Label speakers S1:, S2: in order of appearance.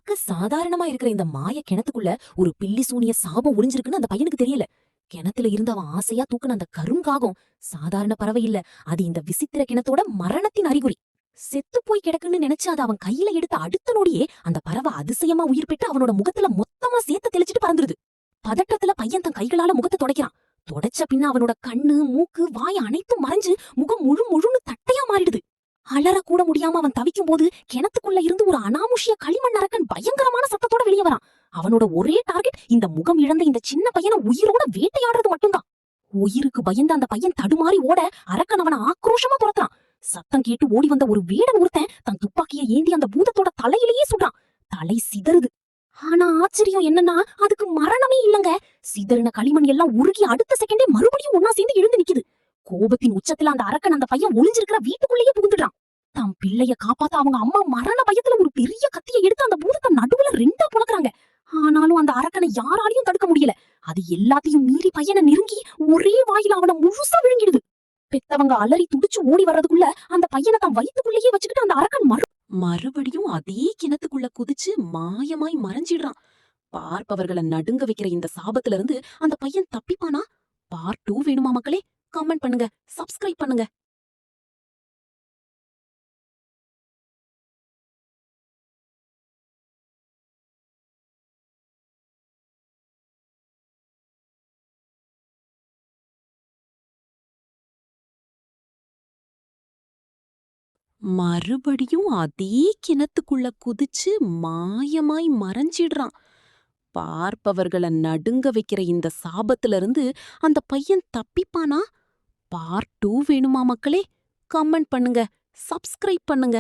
S1: பார்க்க சாதாரணமா இருக்கிற இந்த மாய கிணத்துக்குள்ள ஒரு பில்லி சூனிய சாபம் ஒளிஞ்சிருக்குன்னு அந்த பையனுக்கு தெரியல. கிணத்துல இருந்து அவன் ஆசையா தூக்குன அந்த கருங்காகம் சாதாரண பறவை இல்ல. அது இந்த விசித்திர கிணத்தோட மரணத்தின் அறிகுறி. செத்து போய் கிடக்குன்னு நினைச்சு அதை அவன் கையில எடுத்த அடுத்த நொடியே அந்த பறவை அதிசயமா உயிர் பெற்று அவனோட முகத்துல மொத்தமா சேர்த்து தெளிச்சிட்டு பறந்துருது. பதட்டத்துல பையன் தன் கைகளால முகத்தை துடைக்கிறான். தொடச்ச பின்ன அவனோட கண்ணு, மூக்கு, வாய் அனைத்தும் மறைஞ்சு முகம் முழுன்னு தட்டையா மாறிடுது. அலற கூட முடியாம அவன் தவிக்கும் போது கிணத்துக்குள்ள இருந்து ஒரு அனாமுஷிய களிமண் அரக்கன் பயங்கரமான சத்தத்தோட வெளியே வரான். அவனோட ஒரே டார்கெட் இந்த முகம் இழந்த இந்த சின்ன பையனை உயிரோட வேட்டையாடுறது மட்டும்தான். உயிருக்கு பயந்த அந்த பையன் தடுமாறி ஓட அரக்கன் அவனை ஆக்ரோஷமா துரத்துறான். சத்தம் கேட்டு ஓடி வந்த ஒரு வேடன் ஒருத்தன் தன் துப்பாக்கிய ஏந்தி அந்த பூதத்தோட தலையிலேயே சுடுறான். தலை சிதறுது. ஆனா ஆச்சரியம் என்னன்னா அதுக்கு மரணமே இல்லங்க. சிதறின களிமண் எல்லாம் உருகி அடுத்த செகண்டே மறுபடியும் ஒன்னா சேர்ந்து எழுந்து நிக்குது. கோபத்தின் உச்சத்துல அந்த அரக்கன் அந்த பையன் ஒளிஞ்சிருக்கிற வீட்டுக்குள்ளேயே புகுந்துடுறான். தம் பிள்ளைய காப்பாத்த அவங்க அம்மா மரண பயத்துல ஒரு பெரிய கத்தியை எடுத்து அந்த பூதத்தை நடுவுல ரெண்டா புழக்குறாங்க. ஆனாலும் அந்த அரக்கனை யாராலையும் தடுக்க முடியல. அது எல்லாத்தையும் மீறி பையனை நெருங்கி ஒரே வாயில அவனை முழுசா விழுங்கிடுது. பெத்தவங்க அலறி துடிச்சு ஓடி வர்றதுக்குள்ள அந்த பையனை தன் வயித்துக்குள்ளேயே வச்சுக்கிட்டு அந்த அரக்கன் மறுபடியும் அதே கிணத்துக்குள்ள குதிச்சு மாயமாய் மறைஞ்சிடுறான். பார்ப்பவர்களை நடுங்க வைக்கிற இந்த சாபத்துல இருந்து அந்த பையன் தப்பிப்பானா? பார்ட் 2 வேணுமா மக்களே? கமெண்ட் பண்ணுங்க, சப்ஸ்கிரைப் பண்ணுங்க. மறுபடியும் அதே கிணத்துக்குள்ள குதிச்சு மாயமாய் மறைஞ்சிடுறான். பார்ப்பவர்களை நடுங்க வைக்கிற இந்த சாபத்துல இருந்து அந்த பையன் தப்பிப்பானா? பார்ட் 2 வேணுமா மக்களே? கமெண்ட் பண்ணுங்க, சப்ஸ்கிரைப் பண்ணுங்க.